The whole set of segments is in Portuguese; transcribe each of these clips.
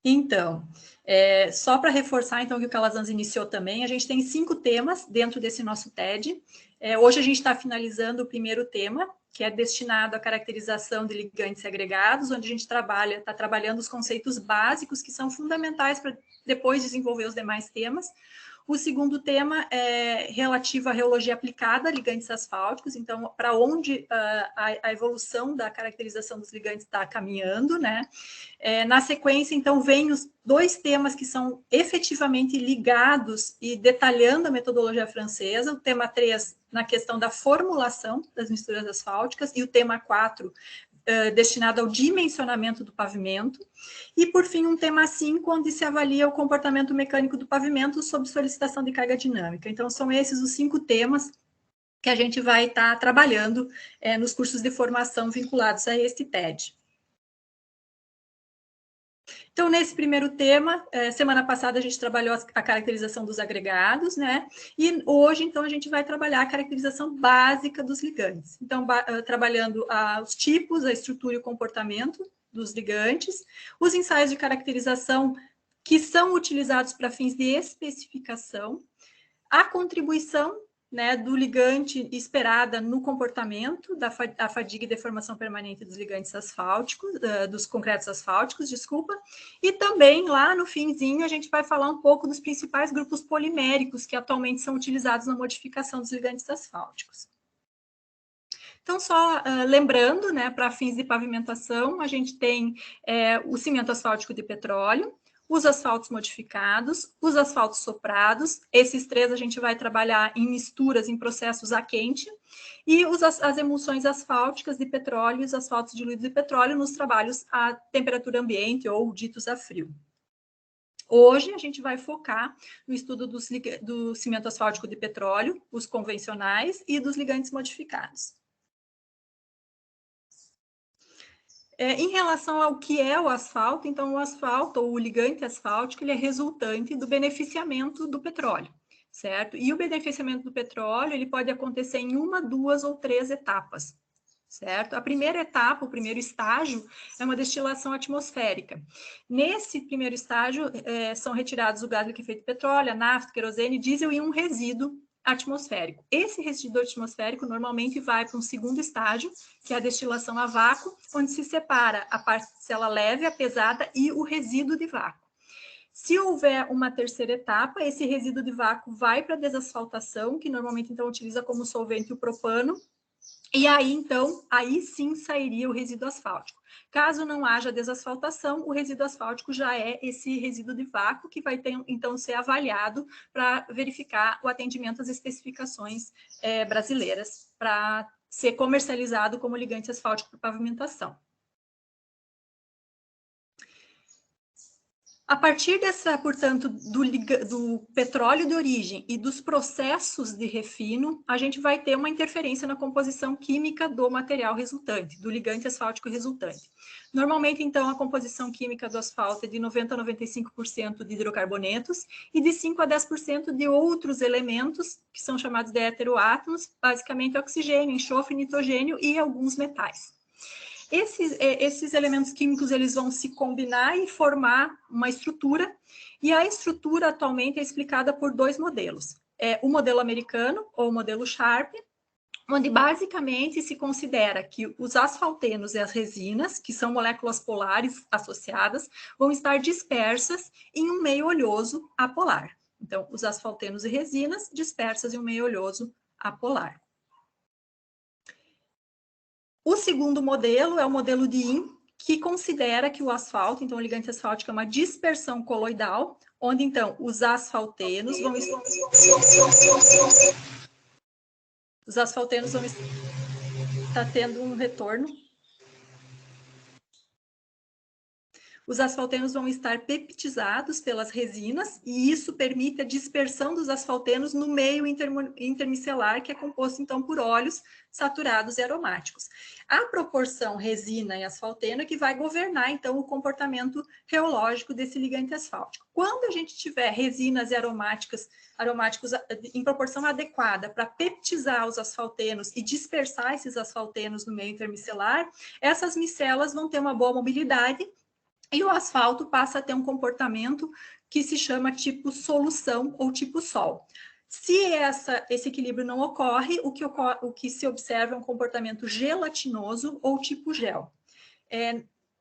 Então, só para reforçar então, que o Calazans iniciou também, a gente tem 5 temas dentro desse nosso TED. Hoje a gente está finalizando o primeiro tema, que é destinado à caracterização de ligantes agregados, onde a gente está trabalhando os conceitos básicos que são fundamentais para depois desenvolver os demais temas. O segundo tema é relativo à reologia aplicada a ligantes asfálticos, então, para onde a evolução da caracterização dos ligantes está caminhando, né? Na sequência, então, vem os 2 temas que são efetivamente ligados e detalhando a metodologia francesa, o tema 3, na questão da formulação das misturas asfálticas, e o tema 4, destinado ao dimensionamento do pavimento, e, por fim, um tema 5, onde se avalia o comportamento mecânico do pavimento sob solicitação de carga dinâmica. Então, são esses os 5 temas que a gente vai estar trabalhando nos cursos de formação vinculados a este TED. Então, nesse primeiro tema, semana passada a gente trabalhou a caracterização dos agregados, né? E hoje, então, a gente vai trabalhar a caracterização básica dos ligantes. Então, trabalhando os tipos, a estrutura e o comportamento dos ligantes, os ensaios de caracterização que são utilizados para fins de especificação, a contribuição, né, do ligante esperada no comportamento da fadiga e deformação permanente dos ligantes asfálticos, dos concretos asfálticos, desculpa, e também lá no finzinho a gente vai falar um pouco dos principais grupos poliméricos que atualmente são utilizados na modificação dos ligantes asfálticos. Então, só lembrando, né, para fins de pavimentação, a gente tem o cimento asfáltico de petróleo, os asfaltos modificados, os asfaltos soprados, esses 3 a gente vai trabalhar em misturas, em processos a quente, e as emulsões asfálticas de petróleo e os asfaltos diluídos de petróleo nos trabalhos a temperatura ambiente ou ditos a frio. Hoje a gente vai focar no estudo do cimento asfáltico de petróleo, os convencionais e dos ligantes modificados. Em relação ao que é o asfalto, então o asfalto, ou o ligante asfáltico, ele é resultante do beneficiamento do petróleo, certo? E o beneficiamento do petróleo, ele pode acontecer em 1, 2 ou 3 etapas, certo? A primeira etapa, o primeiro estágio, é uma destilação atmosférica. Nesse primeiro estágio, são retirados o gás liquefeito de petróleo, a nafta, querosene, diesel e um resíduo atmosférico. Esse resíduo atmosférico normalmente vai para um segundo estágio, que é a destilação a vácuo, onde se separa a parcela leve, a pesada e o resíduo de vácuo. Se houver uma terceira etapa, esse resíduo de vácuo vai para a desasfaltação, que normalmente então utiliza como solvente o propano, e aí então, aí sim sairia o resíduo asfáltico. Caso não haja desasfaltação, o resíduo asfáltico já é esse resíduo de vácuo que vai então ser avaliado para verificar o atendimento às especificações brasileiras para ser comercializado como ligante asfáltico para pavimentação. A partir portanto, do petróleo de origem e dos processos de refino, a gente vai ter uma interferência na composição química do material resultante, do ligante asfáltico resultante. Normalmente, então, a composição química do asfalto é de 90% a 95% de hidrocarbonetos e de 5% a 10% de outros elementos, que são chamados de heteroátomos, basicamente oxigênio, enxofre, nitrogênio e alguns metais. Esses elementos químicos eles vão se combinar e formar uma estrutura, e a estrutura atualmente é explicada por 2 modelos. O modelo americano, ou o modelo Sharp, onde basicamente se considera que os asfaltenos e as resinas, que são moléculas polares associadas, vão estar dispersas em um meio oleoso apolar. Então, os asfaltenos e resinas dispersas em um meio oleoso apolar. O segundo modelo é o modelo de IN, que considera que o asfalto, então o ligante asfáltico é uma dispersão coloidal, onde então os asfaltenos vão estar tendo um retorno. Os asfaltenos vão estar peptizados pelas resinas e isso permite a dispersão dos asfaltenos no meio intermicelar, que é composto, então, por óleos saturados e aromáticos. A proporção resina e asfalteno é que vai governar, então, o comportamento reológico desse ligante asfáltico. Quando a gente tiver resinas e aromáticos em proporção adequada para peptizar os asfaltenos e dispersar esses asfaltenos no meio intermicelar, essas micelas vão ter uma boa mobilidade e o asfalto passa a ter um comportamento que se chama tipo solução ou tipo sol. Se esse equilíbrio não ocorre, o que se observa é um comportamento gelatinoso ou tipo gel.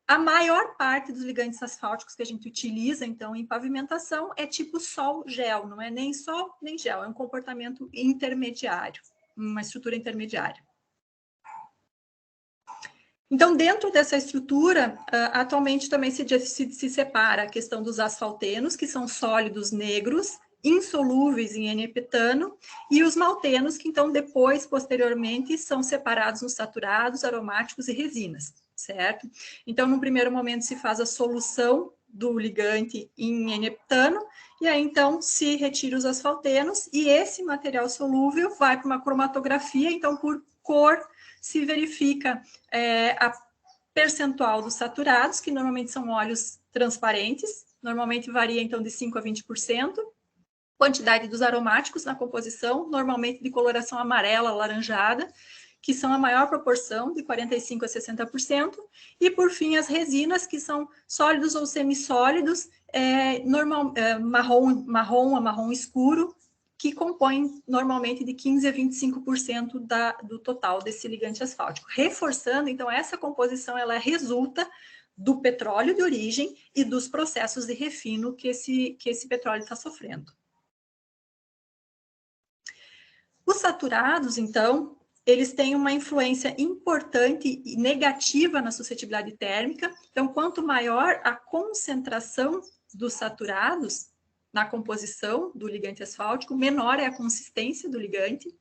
A maior parte dos ligantes asfálticos que a gente utiliza, então, em pavimentação é tipo sol-gel, não é nem sol nem gel, é um comportamento intermediário, uma estrutura intermediária. Então, dentro dessa estrutura, atualmente também se separa a questão dos asfaltenos, que são sólidos negros, insolúveis em N-heptano, e os maltenos, que então depois, posteriormente, são separados nos saturados, aromáticos e resinas, certo? Então, no primeiro momento, se faz a solução do ligante em N-heptano, e aí, então, se retira os asfaltenos, e esse material solúvel vai para uma cromatografia, então, por cor, se verifica a percentual dos saturados, que normalmente são óleos transparentes, normalmente varia, então, de 5% a 20%, quantidade dos aromáticos na composição, normalmente de coloração amarela, alaranjada, que são a maior proporção, de 45% a 60%, e, por fim, as resinas, que são sólidos ou semissólidos, marrom a marrom escuro, que compõem normalmente de 15% a 25% do total desse ligante asfáltico. Reforçando, então, essa composição ela resulta do petróleo de origem e dos processos de refino que esse petróleo está sofrendo. Os saturados, então, eles têm uma influência importante e negativa na suscetibilidade térmica. Então, quanto maior a concentração dos saturados na composição do ligante asfáltico, menor é a consistência do ligante.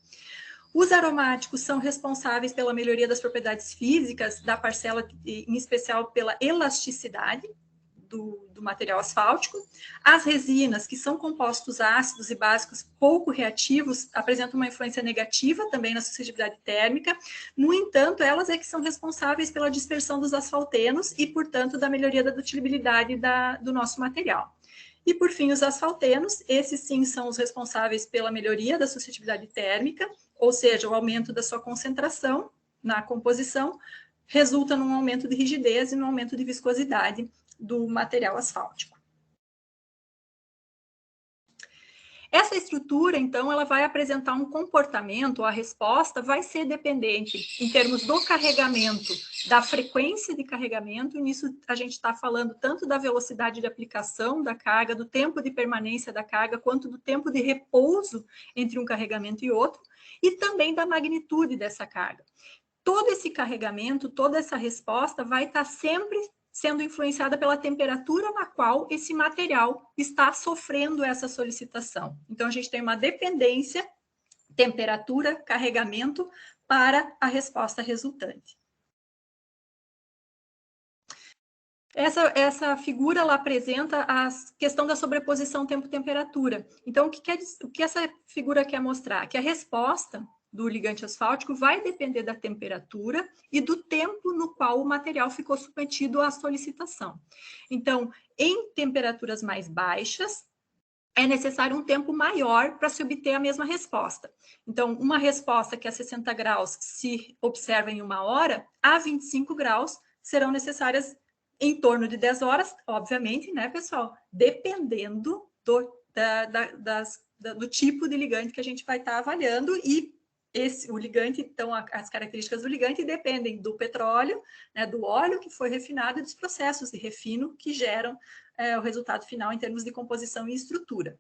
Os aromáticos são responsáveis pela melhoria das propriedades físicas da parcela, em especial pela elasticidade do material asfáltico. As resinas, que são compostos ácidos e básicos pouco reativos, apresentam uma influência negativa também na suscetibilidade térmica. No entanto, elas é que são responsáveis pela dispersão dos asfaltenos e, portanto, da melhoria da dutilidade do nosso material. E, por fim, os asfaltenos, esses sim são os responsáveis pela melhoria da suscetibilidade térmica, ou seja, o aumento da sua concentração na composição, resulta num aumento de rigidez e num aumento de viscosidade do material asfáltico. Essa estrutura, então, ela vai apresentar um comportamento, a resposta vai ser dependente em termos do carregamento, da frequência de carregamento, e nisso a gente está falando tanto da velocidade de aplicação da carga, do tempo de permanência da carga, quanto do tempo de repouso entre um carregamento e outro, e também da magnitude dessa carga. Todo esse carregamento, toda essa resposta vai estar sempre sendo influenciada pela temperatura na qual esse material está sofrendo essa solicitação. Então, a gente tem uma dependência, temperatura, carregamento, para a resposta resultante. Essa figura ela apresenta a questão da sobreposição tempo-temperatura. Então, o que essa figura quer mostrar? Que a resposta do ligante asfáltico vai depender da temperatura e do tempo no qual o material ficou submetido à solicitação. Então, em temperaturas mais baixas, é necessário um tempo maior para se obter a mesma resposta. Então, uma resposta que a 60 graus se observa em 1 hora, a 25 graus serão necessárias em torno de 10 horas, obviamente, né, pessoal? Dependendo do tipo de ligante que a gente vai estar avaliando e o ligante, então, as características do ligante dependem do petróleo, né, do óleo que foi refinado e dos processos de refino que geram o resultado final em termos de composição e estrutura.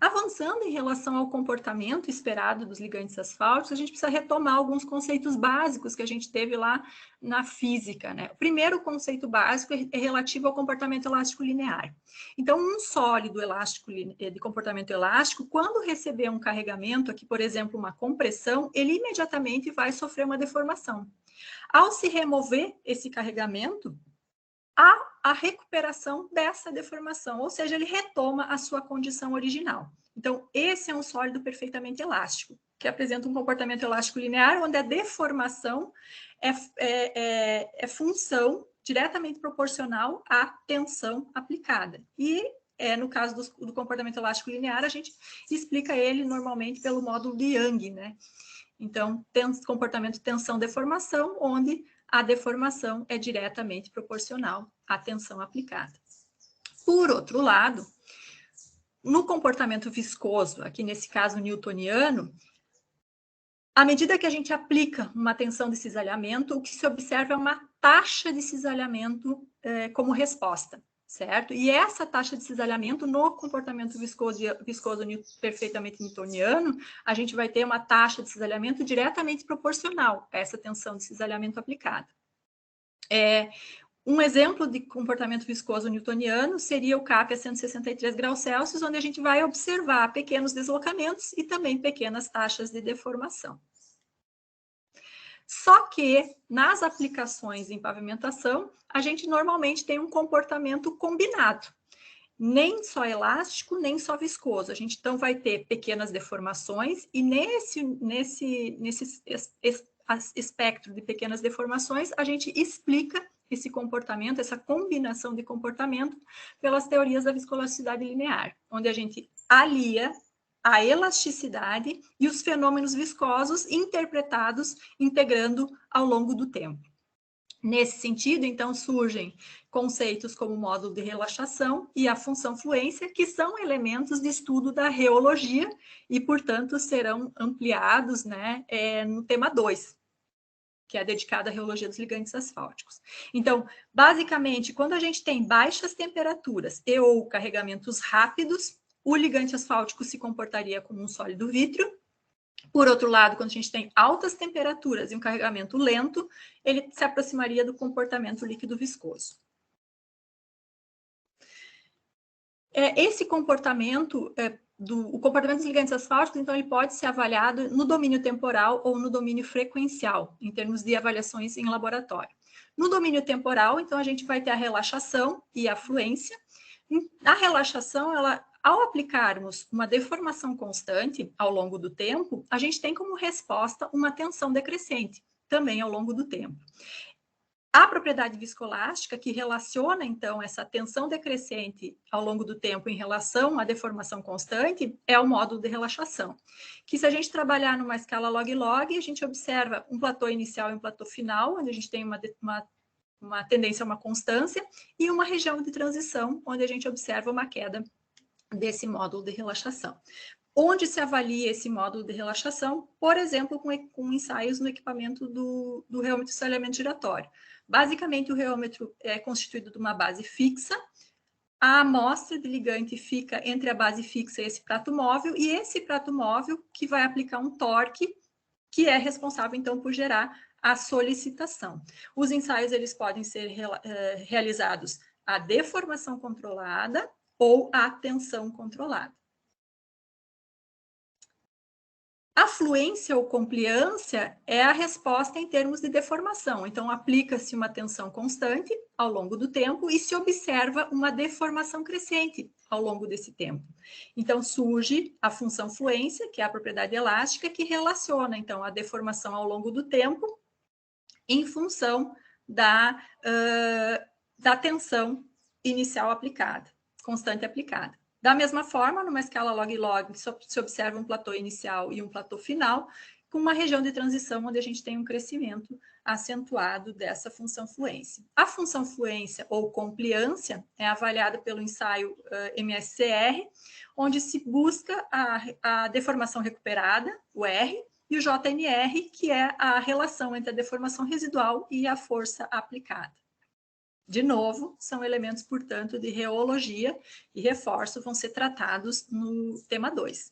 Avançando em relação ao comportamento esperado dos ligantes asfálticos, a gente precisa retomar alguns conceitos básicos que a gente teve lá na física, né? O primeiro conceito básico é relativo ao comportamento elástico linear. Então, um sólido elástico de comportamento elástico, quando receber um carregamento, aqui, por exemplo, uma compressão, ele imediatamente vai sofrer uma deformação. Ao se remover esse carregamento, há a recuperação dessa deformação, ou seja, ele retoma a sua condição original. Então, esse é um sólido perfeitamente elástico, que apresenta um comportamento elástico linear, onde a deformação é função diretamente proporcional à tensão aplicada. E, no caso do comportamento elástico linear, a gente explica ele normalmente pelo módulo de Young, né? Então, comportamento tensão-deformação, onde a deformação é diretamente proporcional à tensão aplicada. Por outro lado, no comportamento viscoso, aqui nesse caso newtoniano, à medida que a gente aplica uma tensão de cisalhamento, o que se observa é uma taxa de cisalhamento como resposta, certo? E essa taxa de cisalhamento no comportamento viscoso perfeitamente newtoniano, a gente vai ter uma taxa de cisalhamento diretamente proporcional a essa tensão de cisalhamento aplicada. Um exemplo de comportamento viscoso newtoniano seria o CAP a 163 graus Celsius, onde a gente vai observar pequenos deslocamentos e também pequenas taxas de deformação. Só que, nas aplicações em pavimentação, a gente normalmente tem um comportamento combinado. Nem só elástico, nem só viscoso. A gente, então, vai ter pequenas deformações e nesse espectro de pequenas deformações, a gente explica esse comportamento, essa combinação de comportamento pelas teorias da viscoelasticidade linear, onde a gente alia a elasticidade e os fenômenos viscosos interpretados, integrando ao longo do tempo. Nesse sentido, então, surgem conceitos como o módulo de relaxação e a função fluência, que são elementos de estudo da reologia e, portanto, serão ampliados, né, no tema 2, que é dedicado à reologia dos ligantes asfálticos. Então, basicamente, quando a gente tem baixas temperaturas e ou carregamentos rápidos, o ligante asfáltico se comportaria como um sólido vítreo. Por outro lado, quando a gente tem altas temperaturas e um carregamento lento, ele se aproximaria do comportamento líquido viscoso. Esse comportamento, o comportamento dos ligantes asfálticos, então, ele pode ser avaliado no domínio temporal ou no domínio frequencial, em termos de avaliações em laboratório. No domínio temporal, então, a gente vai ter a relaxação e a fluência. A relaxação, ao aplicarmos uma deformação constante ao longo do tempo, a gente tem como resposta uma tensão decrescente, também ao longo do tempo. A propriedade viscoelástica, que relaciona, então, essa tensão decrescente ao longo do tempo em relação à deformação constante, é o módulo de relaxação. Que se a gente trabalhar numa escala log-log, a gente observa um platô inicial e um platô final, onde a gente tem uma tendência a uma constância, e uma região de transição, onde a gente observa uma queda desse módulo de relaxação. Onde se avalia esse módulo de relaxação? Por exemplo, com ensaios no equipamento do reômetro de cisalhamento giratório. Basicamente, o reômetro é constituído de uma base fixa, a amostra de ligante fica entre a base fixa e esse prato móvel, e esse prato móvel que vai aplicar um torque, que é responsável, então, por gerar a solicitação. Os ensaios, eles podem ser realizados a deformação controlada ou a tensão controlada. A fluência ou compliância é a resposta em termos de deformação. Então, aplica-se uma tensão constante ao longo do tempo e se observa uma deformação crescente ao longo desse tempo. Então, surge a função fluência, que é a propriedade elástica, que relaciona, então, a deformação ao longo do tempo em função da tensão inicial aplicada, constante aplicada. Da mesma forma, numa escala log-log, se observa um platô inicial e um platô final, com uma região de transição onde a gente tem um crescimento acentuado dessa função fluência. A função fluência ou compliância é avaliada pelo ensaio MSCR, onde se busca a deformação recuperada, o R, e o JNR, que é a relação entre a deformação residual e a força aplicada. De novo, são elementos, portanto, de reologia e reforço vão ser tratados no tema 2.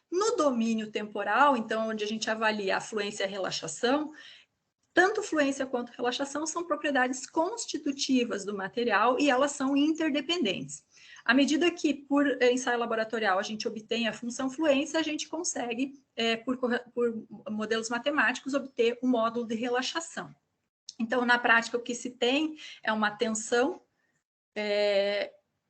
No domínio temporal, então, onde a gente avalia a fluência e a relaxação, tanto fluência quanto relaxação são propriedades constitutivas do material e elas são interdependentes. À medida que, por ensaio laboratorial, a gente obtém a função fluência, a gente consegue, por modelos matemáticos, obter o módulo de relaxação. Então, na prática, o que se tem é uma tensão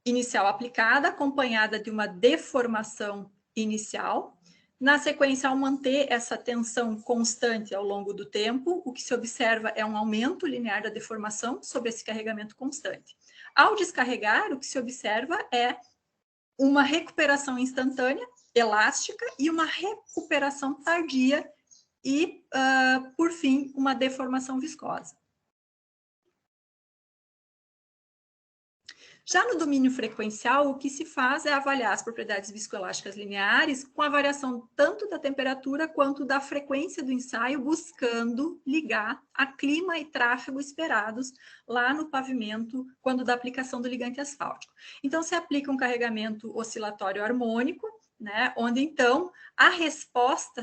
inicial aplicada, acompanhada de uma deformação inicial. Na sequência, ao manter essa tensão constante ao longo do tempo, o que se observa é um aumento linear da deformação sobre esse carregamento constante. Ao descarregar, o que se observa é uma recuperação instantânea, elástica, e uma recuperação tardia, e, por fim, uma deformação viscosa. Já no domínio frequencial, o que se faz é avaliar as propriedades viscoelásticas lineares com a variação tanto da temperatura quanto da frequência do ensaio, buscando ligar a clima e tráfego esperados lá no pavimento quando da aplicação do ligante asfáltico. Então, se aplica um carregamento oscilatório harmônico, né, onde então a resposta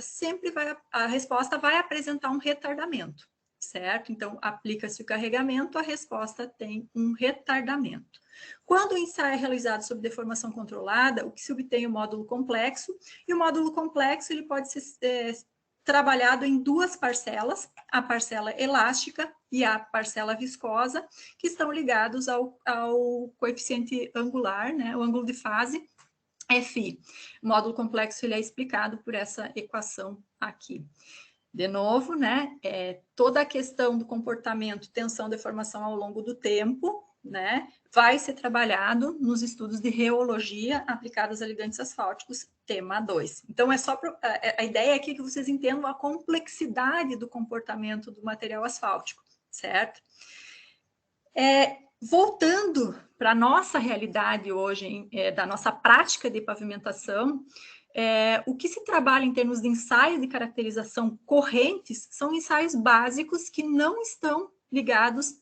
vai apresentar um retardamento, certo? Então, aplica-se o carregamento, a resposta tem um retardamento. Quando o ensaio é realizado sob deformação controlada, o que se obtém é o módulo complexo, e o módulo complexo ele pode ser trabalhado em duas parcelas, a parcela elástica e a parcela viscosa, que estão ligados ao coeficiente angular, né, o ângulo de fase, Fi. O módulo complexo ele é explicado por essa equação aqui. De novo, né, toda a questão do comportamento, tensão, deformação ao longo do tempo, né, vai ser trabalhado nos estudos de reologia aplicados a ligantes asfálticos, tema 2. Então, a ideia aqui é que vocês entendam a complexidade do comportamento do material asfáltico, certo? Voltando para a nossa realidade hoje, da nossa prática de pavimentação, o que se trabalha em termos de ensaio de caracterização correntes são ensaios básicos que não estão ligados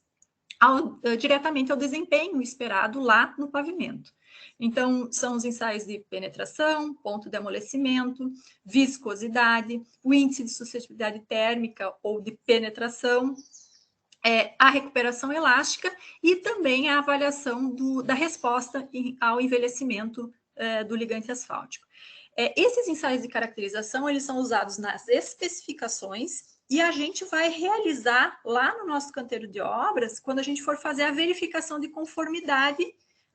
diretamente ao desempenho esperado lá no pavimento. Então, são os ensaios de penetração, ponto de amolecimento, viscosidade, o índice de suscetibilidade térmica ou de penetração, a recuperação elástica e também a avaliação da resposta ao envelhecimento do ligante asfáltico. Esses ensaios de caracterização, eles são usados nas especificações e a gente vai realizar lá no nosso canteiro de obras, quando a gente for fazer a verificação de conformidade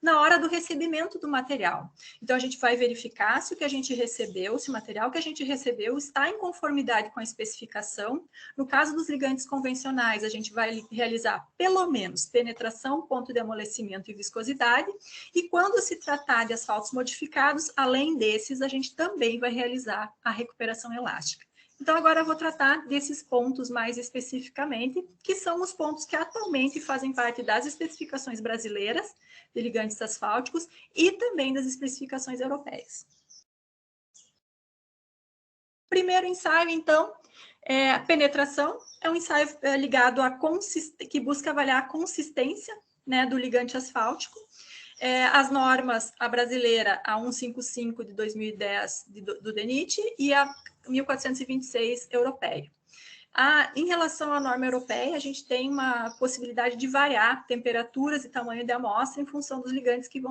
na hora do recebimento do material. Então, a gente vai verificar se o que a gente recebeu, se o material que a gente recebeu está em conformidade com a especificação. No caso dos ligantes convencionais, a gente vai realizar pelo menos penetração, ponto de amolecimento e viscosidade. E quando se tratar de asfaltos modificados, além desses, a gente também vai realizar a recuperação elástica. Então, agora eu vou tratar desses pontos mais especificamente, que são os pontos que atualmente fazem parte das especificações brasileiras de ligantes asfálticos e também das especificações europeias. Primeiro ensaio, então, a penetração é um ensaio ligado que busca avaliar a consistência, né, do ligante asfáltico. As normas, a brasileira, a 155 de 2010 do DENIT e a 1426 europeia. Em relação à norma europeia, a gente tem uma possibilidade de variar temperaturas e tamanho de amostra em função dos ligantes que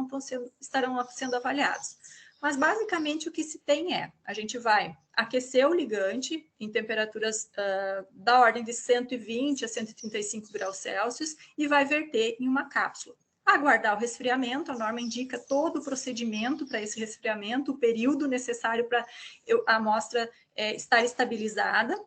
estarão sendo avaliados. Mas, basicamente, o que se tem a gente vai aquecer o ligante em temperaturas da ordem de 120 a 135 graus Celsius e vai verter em uma cápsula. Aguardar o resfriamento, a norma indica todo o procedimento para esse resfriamento, o período necessário para a amostra estar estabilizada.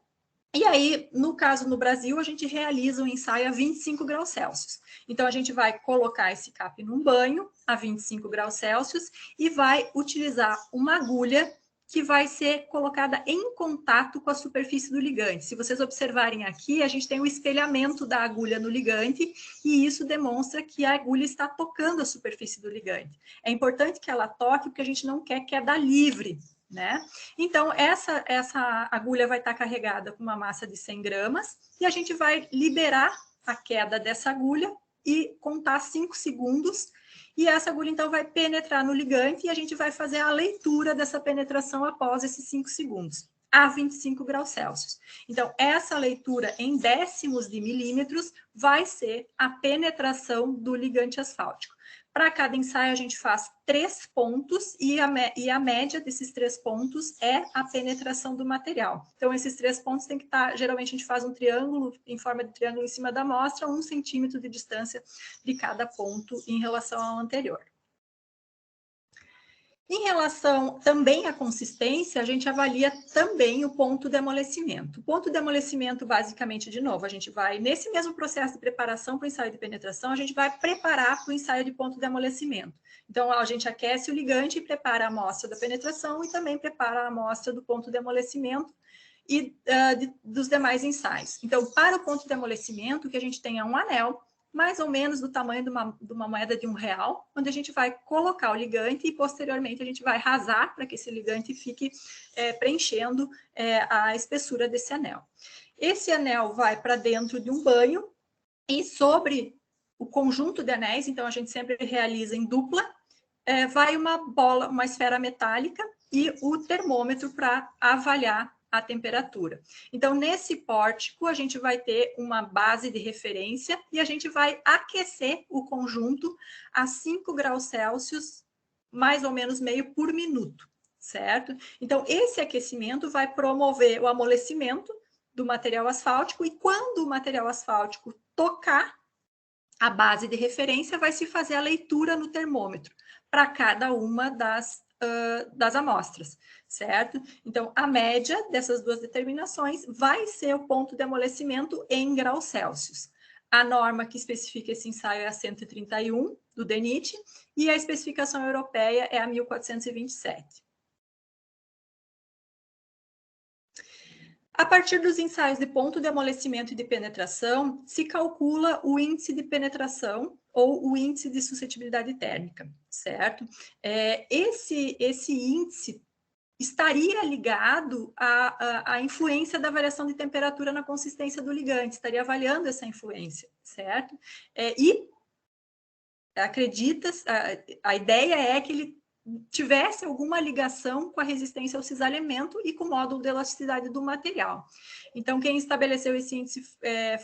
E aí, no caso no Brasil, a gente realiza um ensaio a 25 graus Celsius. Então, a gente vai colocar esse CAP num banho a 25 graus Celsius e vai utilizar uma agulha que vai ser colocada em contato com a superfície do ligante. Se vocês observarem aqui, a gente tem o espelhamento da agulha no ligante e isso demonstra que a agulha está tocando a superfície do ligante. É importante que ela toque porque a gente não quer queda livre, né? Então, essa agulha vai estar carregada com uma massa de 100 gramas e a gente vai liberar a queda dessa agulha e contar 5 segundos. E essa agulha, então, vai penetrar no ligante e a gente vai fazer a leitura dessa penetração após esses 5 segundos, a 25 graus Celsius. Então, essa leitura em décimos de milímetros vai ser a penetração do ligante asfáltico. Para cada ensaio, a gente faz 3 pontos e a média desses 3 pontos é a penetração do material. Então, esses 3 pontos tem que estar... Geralmente, a gente faz um triângulo, em forma de triângulo em cima da amostra, 1 centímetro de distância de cada ponto em relação ao anterior. Em relação também à consistência, a gente avalia também o ponto de amolecimento. O ponto de amolecimento, basicamente, de novo, a gente vai, nesse mesmo processo de preparação para o ensaio de penetração, a gente vai preparar para o ensaio de ponto de amolecimento. Então, a gente aquece o ligante e prepara a amostra da penetração e também prepara a amostra do ponto de amolecimento. e dos demais ensaios. Então, para o ponto de amolecimento, o que a gente tem é um anel, mais ou menos do tamanho de uma moeda de R$1, onde a gente vai colocar o ligante e, posteriormente, a gente vai rasar para que esse ligante fique preenchendo a espessura desse anel. Esse anel vai para dentro de um banho e sobre o conjunto de anéis, então a gente sempre realiza em dupla, vai uma bola, uma esfera metálica e o termômetro para avaliar a temperatura. Então, nesse pórtico, a gente vai ter uma base de referência e a gente vai aquecer o conjunto a 5 graus Celsius, mais ou menos meio por minuto, certo? Então, esse aquecimento vai promover o amolecimento do material asfáltico e quando o material asfáltico tocar a base de referência, vai se fazer a leitura no termômetro para cada uma das amostras, certo? Então, a média dessas duas determinações vai ser o ponto de amolecimento em graus Celsius. A norma que especifica esse ensaio é a 131 do DENIT e a especificação europeia é a 1427. A partir dos ensaios de ponto de amolecimento e de penetração, se calcula o índice de penetração ou o índice de suscetibilidade térmica, certo? Esse índice estaria ligado à influência da variação de temperatura na consistência do ligante, estaria avaliando essa influência, certo? E a ideia é que ele tivesse alguma ligação com a resistência ao cisalhamento e com o módulo de elasticidade do material. Então, quem estabeleceu esse índice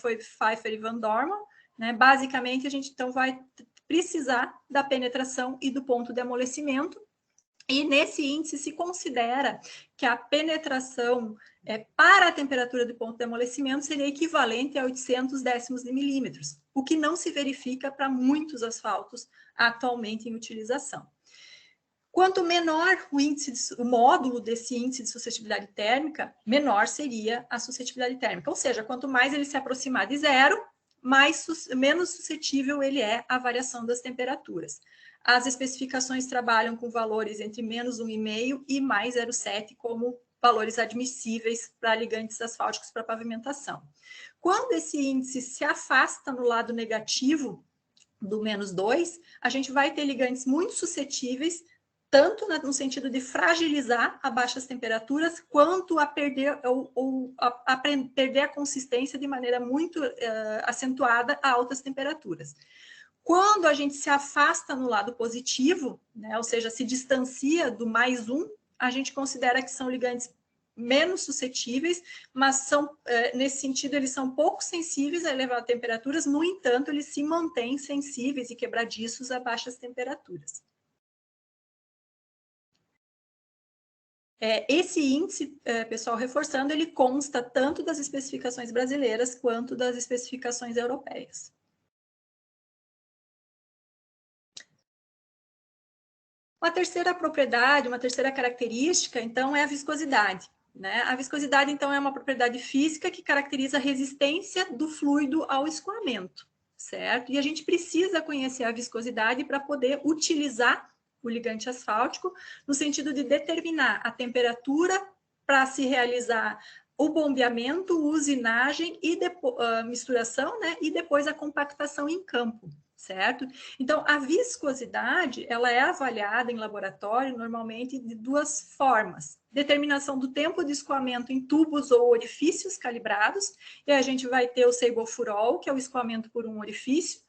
foi Pfeiffer e Van Dorman, né? Basicamente, a gente então vai precisar da penetração e do ponto de amolecimento, e nesse índice se considera que a penetração para a temperatura do ponto de amolecimento seria equivalente a 800 décimos de milímetros, o que não se verifica para muitos asfaltos atualmente em utilização. Quanto menor o módulo desse índice de suscetibilidade térmica, menor seria a suscetibilidade térmica. Ou seja, quanto mais ele se aproximar de zero, menos suscetível ele é à variação das temperaturas. As especificações trabalham com valores entre menos 1,5 e mais 0,7 como valores admissíveis para ligantes asfálticos para pavimentação. Quando esse índice se afasta no lado negativo do menos 2, a gente vai ter ligantes muito suscetíveis, tanto no sentido de fragilizar a baixas temperaturas, quanto a perder, a perder a consistência de maneira muito acentuada a altas temperaturas. Quando a gente se afasta no lado positivo, né, ou seja, se distancia do mais 1, a gente considera que são ligantes menos suscetíveis, mas são, nesse sentido, eles são pouco sensíveis a elevadas temperaturas, no entanto, eles se mantêm sensíveis e quebradiços a baixas temperaturas. Esse índice, pessoal, reforçando, ele consta tanto das especificações brasileiras quanto das especificações europeias. Uma terceira propriedade, uma terceira característica, então, é a viscosidade, né? A viscosidade, então, é uma propriedade física que caracteriza a resistência do fluido ao escoamento, certo? E a gente precisa conhecer a viscosidade para poder utilizar o ligante asfáltico, no sentido de determinar a temperatura para se realizar o bombeamento, usinagem e misturação, né? E depois a compactação em campo, certo? Então, a viscosidade, ela é avaliada em laboratório, normalmente, de duas formas. Determinação do tempo de escoamento em tubos ou orifícios calibrados, e a gente vai ter o seibofurol, que é o escoamento por um orifício,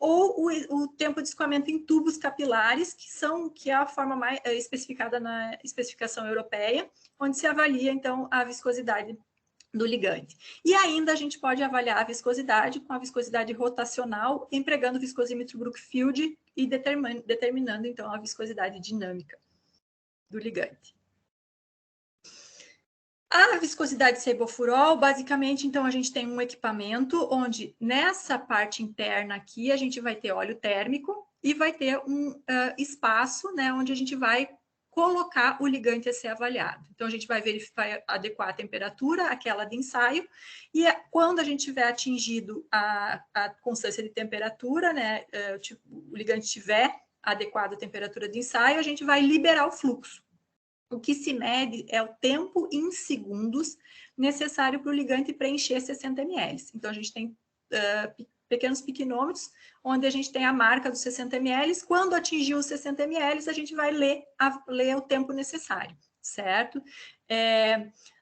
ou o tempo de escoamento em tubos capilares, que é a forma mais especificada na especificação europeia, onde se avalia, então, a viscosidade do ligante. E ainda a gente pode avaliar a viscosidade com a viscosidade rotacional, empregando o viscosímetro Brookfield e determinando, então, a viscosidade dinâmica do ligante. A viscosidade seibofurol, basicamente, então, a gente tem um equipamento onde, nessa parte interna aqui, a gente vai ter óleo térmico e vai ter um espaço, né, onde a gente vai colocar o ligante a ser avaliado. Então, a gente vai verificar, adequar a temperatura, aquela de ensaio, e quando a gente tiver atingido a constância de temperatura, né, o ligante tiver adequado à temperatura de ensaio, a gente vai liberar o fluxo. o que se mede é o tempo em segundos necessário para o ligante preencher 60 ml. Então, a gente tem pequenos piquinômetros, onde a gente tem a marca dos 60 ml. Quando atingir os 60 ml, a gente vai ler o tempo necessário, certo?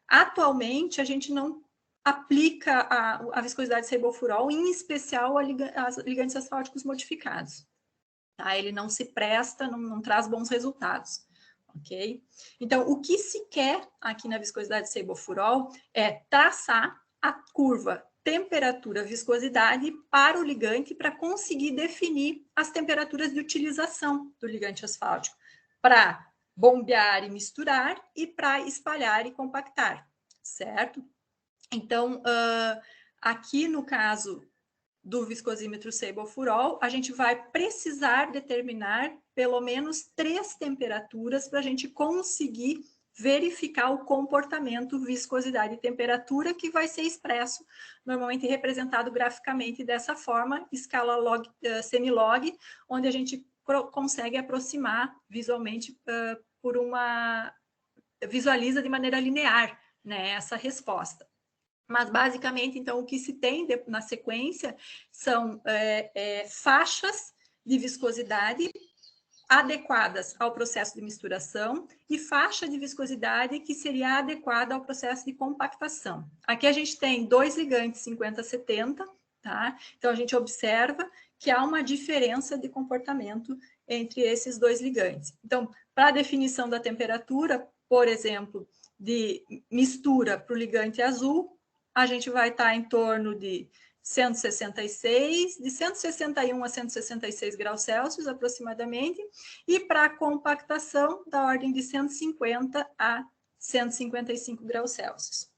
Atualmente, a gente não aplica a viscosidade Sabofurol, em especial a ligantes asfálticos modificados. Tá? Ele não se presta, não traz bons resultados. Ok? Então, o que se quer aqui na viscosidade Sabofurol é traçar a curva temperatura, viscosidade para o ligante para conseguir definir as temperaturas de utilização do ligante asfáltico, para bombear e misturar e para espalhar e compactar, certo? Então, aqui no caso do viscosímetro Sabofurol, a gente vai precisar determinar pelo menos 3 temperaturas para a gente conseguir verificar o comportamento, viscosidade e temperatura, que vai ser expresso, normalmente representado graficamente dessa forma, escala semilog, onde a gente consegue aproximar visualmente visualiza de maneira linear, né, essa resposta. Mas, basicamente, então, o que se tem na sequência são faixas de viscosidade adequadas ao processo de misturação e faixa de viscosidade que seria adequada ao processo de compactação. Aqui a gente tem 2 ligantes 50-70, tá? Então, a gente observa que há uma diferença de comportamento entre esses 2 ligantes. Então, para a definição da temperatura, por exemplo, de mistura para o ligante azul, a gente vai estar em torno de 166, de 161 a 166 graus Celsius, aproximadamente, e para a compactação, da ordem de 150 a 155 graus Celsius.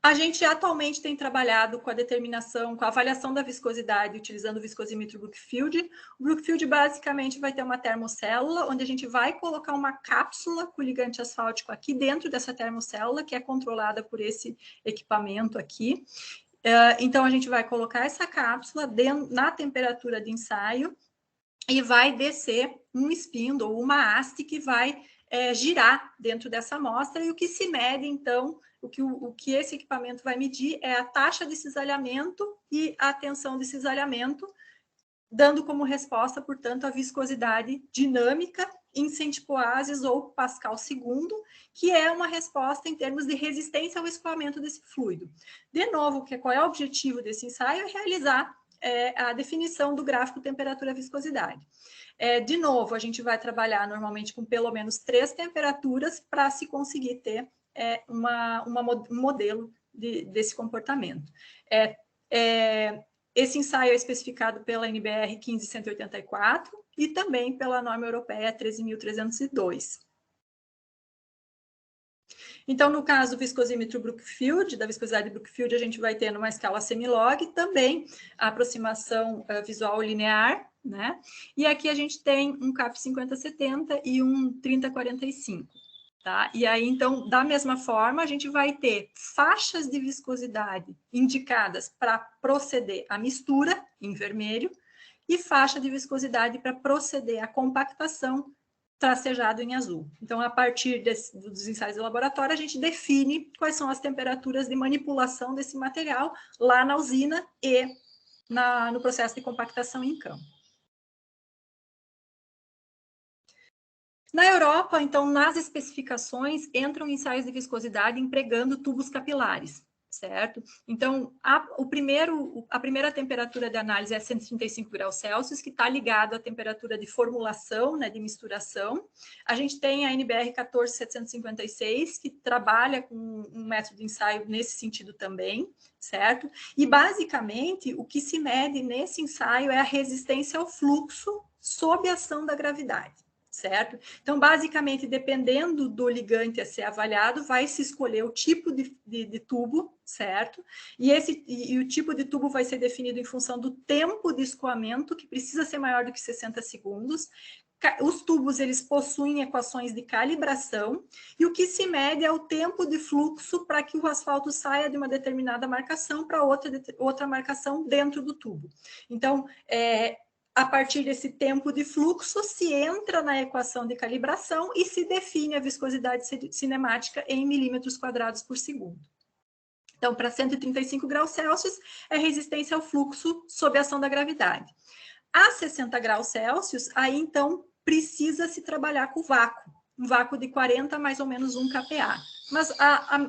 A gente atualmente tem trabalhado com a determinação, com a avaliação da viscosidade utilizando o viscosímetro Brookfield. O Brookfield basicamente vai ter uma termocélula, onde a gente vai colocar uma cápsula com ligante asfáltico aqui dentro dessa termocélula, que é controlada por esse equipamento aqui. Então, a gente vai colocar essa cápsula na temperatura de ensaio e vai descer um spindle ou uma haste que vai girar dentro dessa amostra, e o que se mede, então, o que esse equipamento vai medir é a taxa de cisalhamento e a tensão de cisalhamento, dando como resposta, portanto, a viscosidade dinâmica em centipoases ou Pascal segundo, que é uma resposta em termos de resistência ao escoamento desse fluido. De novo, qual é o objetivo desse ensaio? É realizar a definição do gráfico temperatura-viscosidade. De novo, a gente vai trabalhar normalmente com pelo menos 3 temperaturas para se conseguir ter um modelo desse comportamento. Esse ensaio é especificado pela NBR 15184 e também pela norma europeia 13.302. Então, no caso do viscosímetro Brookfield, da viscosidade Brookfield, a gente vai ter numa escala semilog também a aproximação visual linear, né? E aqui a gente tem um CAP 50-70 e um 30-45. Tá? E aí, então, da mesma forma, a gente vai ter faixas de viscosidade indicadas para proceder à mistura, em vermelho, e faixa de viscosidade para proceder à compactação, tracejado em azul. Então, a partir dos ensaios de laboratório, a gente define quais são as temperaturas de manipulação desse material lá na usina e no processo de compactação em campo. Na Europa, então, nas especificações, entram ensaios de viscosidade empregando tubos capilares, certo? Então, a primeira temperatura de análise é 135 graus Celsius, que está ligado à temperatura de formulação, né, de misturação. A gente tem a NBR 14756, que trabalha com um método de ensaio nesse sentido também, certo? E, basicamente, o que se mede nesse ensaio é a resistência ao fluxo sob a ação da gravidade. Certo? Então, basicamente, dependendo do ligante a ser avaliado, vai se escolher o tipo de tubo, certo? E o tipo de tubo vai ser definido em função do tempo de escoamento, que precisa ser maior do que 60 segundos. Os tubos, eles possuem equações de calibração, e o que se mede é o tempo de fluxo para que o asfalto saia de uma determinada marcação para outra marcação dentro do tubo. Então, a partir desse tempo de fluxo, se entra na equação de calibração e se define a viscosidade cinemática em milímetros quadrados por segundo. Então, para 135 graus Celsius, é resistência ao fluxo sob a ação da gravidade. A 60 graus Celsius, aí, então, precisa se trabalhar com vácuo. Um vácuo de 40 mais ou menos 1 kPa. Mas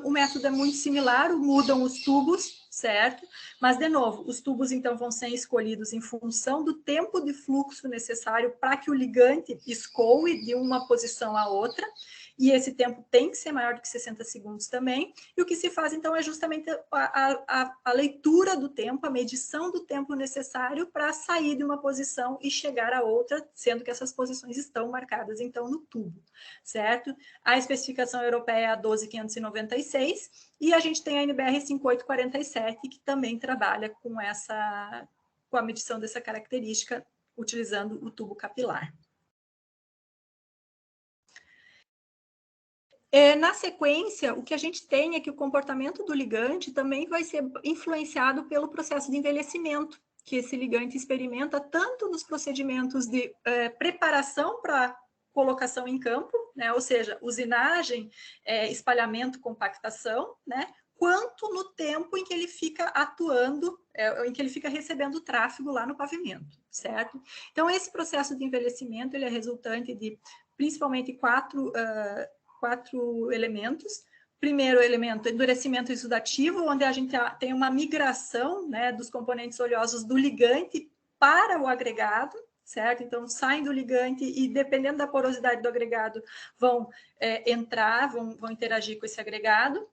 o método é muito similar, mudam os tubos, certo? Mas, de novo, os tubos, então, vão ser escolhidos em função do tempo de fluxo necessário para que o ligante escoe de uma posição a outra, e esse tempo tem que ser maior do que 60 segundos também, e o que se faz, então, é justamente a leitura do tempo, a medição do tempo necessário para sair de uma posição e chegar a outra, sendo que essas posições estão marcadas, então, no tubo, certo? A especificação europeia é a 12596, e a gente tem a NBR 5847, que também trabalha com a medição dessa característica, utilizando o tubo capilar. Na sequência, o que a gente tem é que o comportamento do ligante também vai ser influenciado pelo processo de envelhecimento, que esse ligante experimenta tanto nos procedimentos de preparação para colocação em campo, né, ou seja, usinagem, espalhamento, compactação, né, quanto no tempo em que ele fica atuando, em que ele fica recebendo tráfego lá no pavimento, certo? Então, esse processo de envelhecimento, ele é resultante de, principalmente, quatro elementos. Primeiro elemento, endurecimento exudativo, onde a gente tem uma migração, né, dos componentes oleosos do ligante para o agregado, certo? Então, saem do ligante e, dependendo da porosidade do agregado, vão vão interagir com esse agregado.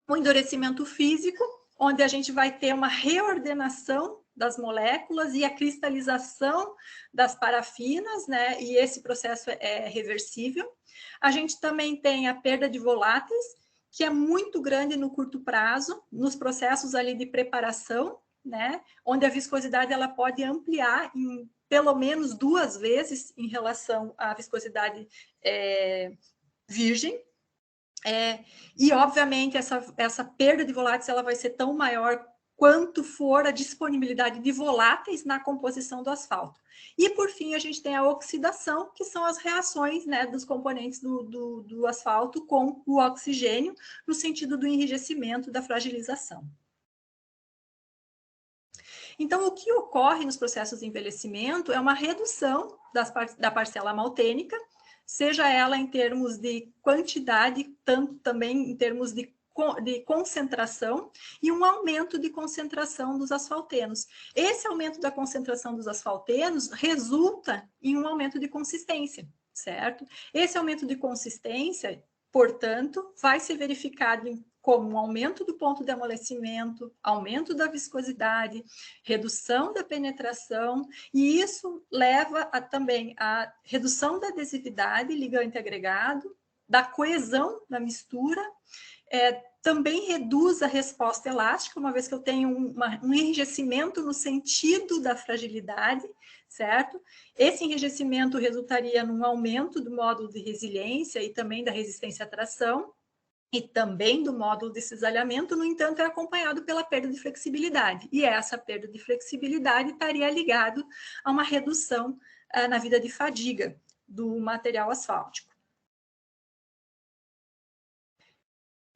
O endurecimento físico, onde a gente vai ter uma reordenação das moléculas e a cristalização das parafinas, né? E esse processo é reversível. A gente também tem a perda de voláteis, que é muito grande no curto prazo, nos processos ali de preparação, né? Onde a viscosidade ela pode ampliar em pelo menos 2 vezes em relação à viscosidade virgem. E, obviamente, essa perda de voláteis ela vai ser tão maior quanto for a disponibilidade de voláteis na composição do asfalto. E, por fim, a gente tem a oxidação, que são as reações, né, dos componentes do asfalto com o oxigênio, no sentido do enrijecimento, da fragilização. Então, o que ocorre nos processos de envelhecimento é uma redução da parcela maltênica, seja ela em termos de quantidade, tanto também em termos de concentração, e um aumento de concentração dos asfaltenos. Esse aumento da concentração dos asfaltenos resulta em um aumento de consistência, certo? Esse aumento de consistência, portanto, vai ser verificado como um aumento do ponto de amolecimento, aumento da viscosidade, redução da penetração, e isso leva também à redução da adesividade ligante agregado, da coesão da mistura, também reduz a resposta elástica, uma vez que eu tenho um enrijecimento no sentido da fragilidade, certo? Esse enrijecimento resultaria num aumento do módulo de resiliência e também da resistência à tração, e também do módulo de cisalhamento, no entanto, é acompanhado pela perda de flexibilidade. E essa perda de flexibilidade estaria ligado a uma redução na vida de fadiga do material asfáltico.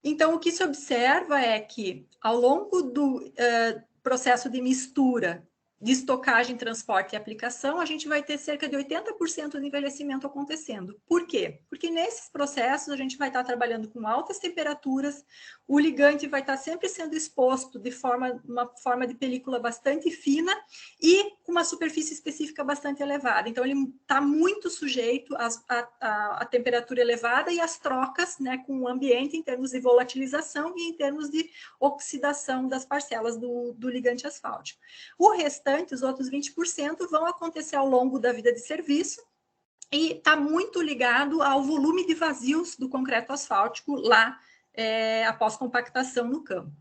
Então, o que se observa é que, ao longo do processo de mistura, de estocagem, transporte e aplicação, a gente vai ter cerca de 80% de envelhecimento acontecendo. Por quê? Porque nesses processos a gente vai estar trabalhando com altas temperaturas, o ligante vai estar sempre sendo exposto de uma forma de película bastante fina e com uma superfície específica bastante elevada. Então, ele está muito sujeito à temperatura elevada e às trocas, né, com o ambiente em termos de volatilização e em termos de oxidação das parcelas do ligante asfáltico. O restante, os outros 20%, vão acontecer ao longo da vida de serviço e está muito ligado ao volume de vazios do concreto asfáltico lá após compactação no campo.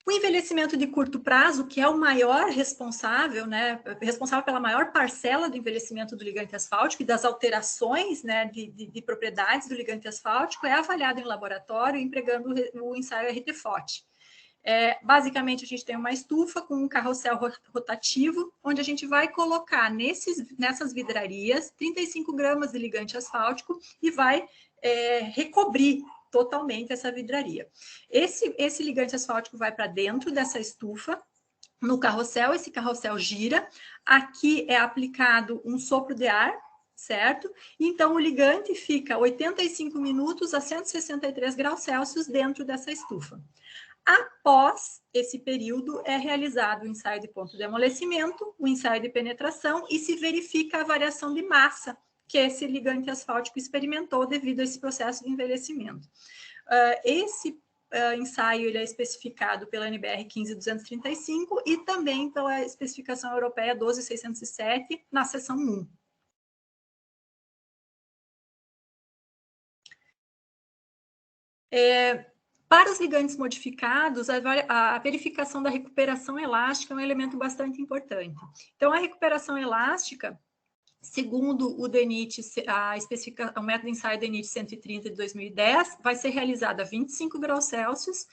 O envelhecimento de curto prazo, que é o maior responsável, né, responsável pela maior parcela do envelhecimento do ligante asfáltico e das alterações, né, de propriedades do ligante asfáltico, é avaliado em laboratório empregando o ensaio RT-FOT. Basicamente, a gente tem uma estufa com um carrossel rotativo, onde a gente vai colocar nessas vidrarias 35 gramas de ligante asfáltico e vai recobrir totalmente essa vidraria. Esse ligante asfáltico vai para dentro dessa estufa, no carrossel, esse carrossel gira, aqui é aplicado um sopro de ar, certo? Então, o ligante fica 85 minutos a 163 graus Celsius dentro dessa estufa. Após esse período, é realizado o ensaio de ponto de amolecimento, o ensaio de penetração e se verifica a variação de massa que esse ligante asfáltico experimentou devido a esse processo de envelhecimento. Esse ensaio ele é especificado pela NBR 15235 e também pela especificação europeia 12607 na seção 1. Para os ligantes modificados, a verificação da recuperação elástica é um elemento bastante importante. Então, a recuperação elástica, segundo o DENIT, o método de ensaio DENIT 130 de 2010, vai ser realizada a 25 graus Celsius,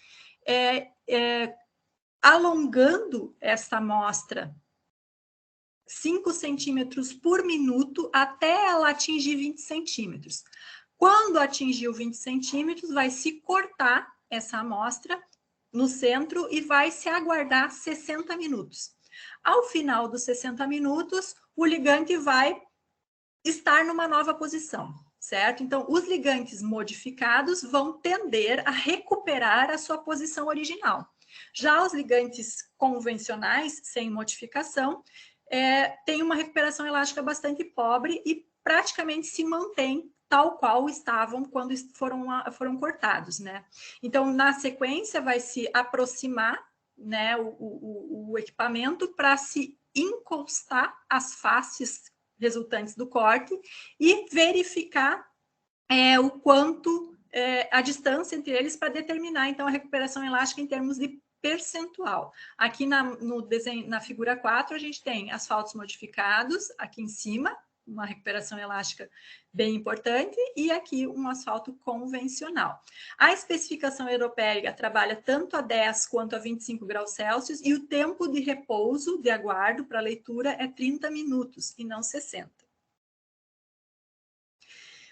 alongando essa amostra 5 centímetros por minuto até ela atingir 20 centímetros. Quando atingiu 20 centímetros, vai se cortar essa amostra no centro e vai se aguardar 60 minutos. Ao final dos 60 minutos, o ligante vai estar numa nova posição, certo? Então, os ligantes modificados vão tender a recuperar a sua posição original. Já os ligantes convencionais, sem modificação, têm uma recuperação elástica bastante pobre e praticamente se mantém tal qual estavam quando foram cortados, né? Então, na sequência, vai se aproximar, né, o equipamento para se encostar as faces resultantes do corte e verificar o quanto, a distância entre eles para determinar, então, a recuperação elástica em termos de percentual. Aqui no desenho, na figura 4, a gente tem asfaltos modificados aqui em cima, uma recuperação elástica bem importante, e aqui um asfalto convencional. A especificação europeia trabalha tanto a 10 quanto a 25 graus Celsius, e o tempo de repouso, de aguardo para leitura, é 30 minutos, e não 60.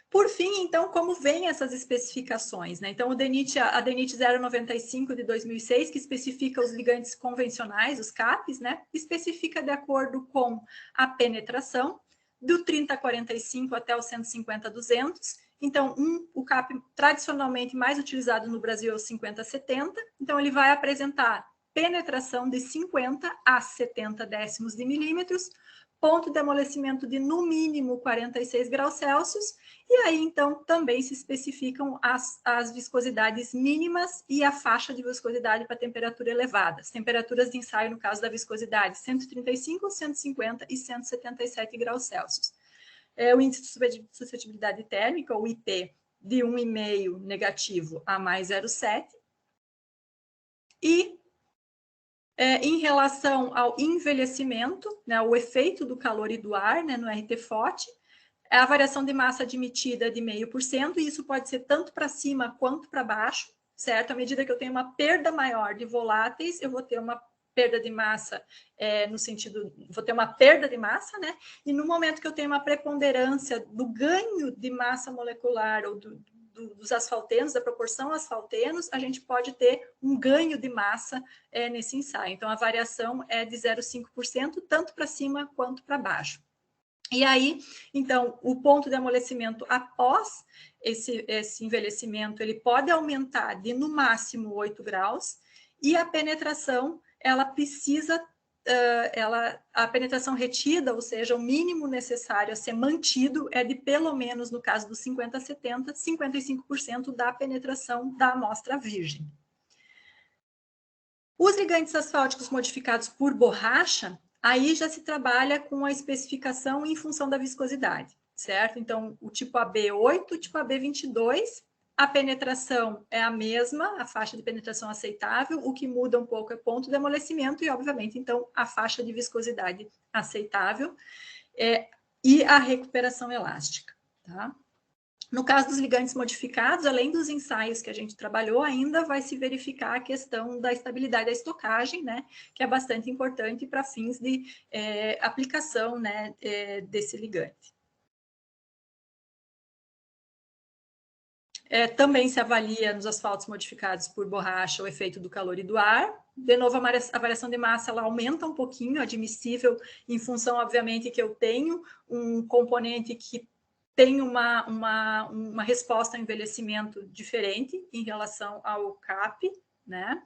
Por fim, então, como vêm essas especificações, né? Então, a DENIT 095 de 2006, que especifica os ligantes convencionais, os CAPs, né? Especifica de acordo com a penetração, do 30-45 até o 150-200. Então, o CAP tradicionalmente mais utilizado no Brasil é o 50-70. Então, ele vai apresentar penetração de 50 a 70 décimos de milímetros, ponto de amolecimento de no mínimo 46 graus Celsius, e aí então também se especificam as viscosidades mínimas e a faixa de viscosidade para temperatura elevada. As temperaturas de ensaio, no caso da viscosidade, 135, 150 e 177 graus Celsius. O índice de suscetibilidade térmica, o IP, de 1,5 negativo a mais 0,7. E em relação ao envelhecimento, né, o efeito do calor e do ar, né, no RT-FOT, a variação de massa admitida é de 0,5%, e isso pode ser tanto para cima quanto para baixo, certo? À medida que eu tenho uma perda maior de voláteis, eu vou ter uma perda de massa, vou ter uma perda de massa, né? E no momento que eu tenho uma preponderância do ganho de massa molecular ou dos asfaltenos, da proporção asfaltenos, a gente pode ter um ganho de massa nesse ensaio. Então, a variação é de 0,5%, tanto para cima quanto para baixo. E aí, então, o ponto de amolecimento após esse envelhecimento, ele pode aumentar de, no máximo, 8 graus, e a penetração, ela precisa, a penetração retida, ou seja, o mínimo necessário a ser mantido é de, pelo menos, no caso do 50-70, 55% da penetração da amostra virgem. Os ligantes asfálticos modificados por borracha, aí já se trabalha com a especificação em função da viscosidade, certo? Então, o tipo AB8, o tipo AB22, a penetração é a mesma, a faixa de penetração aceitável, o que muda um pouco é ponto de amolecimento e, obviamente, então, a faixa de viscosidade aceitável e a recuperação elástica, tá? No caso dos ligantes modificados, além dos ensaios que a gente trabalhou, ainda vai se verificar a questão da estabilidade da estocagem, né, que é bastante importante para fins de aplicação, né, desse ligante. Também se avalia nos asfaltos modificados por borracha o efeito do calor e do ar. De novo, a variação de massa ela aumenta um pouquinho, admissível, em função, obviamente, que eu tenho um componente que tem uma resposta ao envelhecimento diferente em relação ao CAP, né?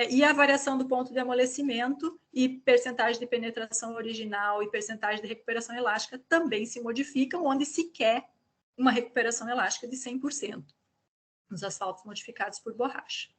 E a variação do ponto de amolecimento e percentagem de penetração original e percentagem de recuperação elástica também se modificam, onde se quer uma recuperação elástica de 100% nos asfaltos modificados por borracha.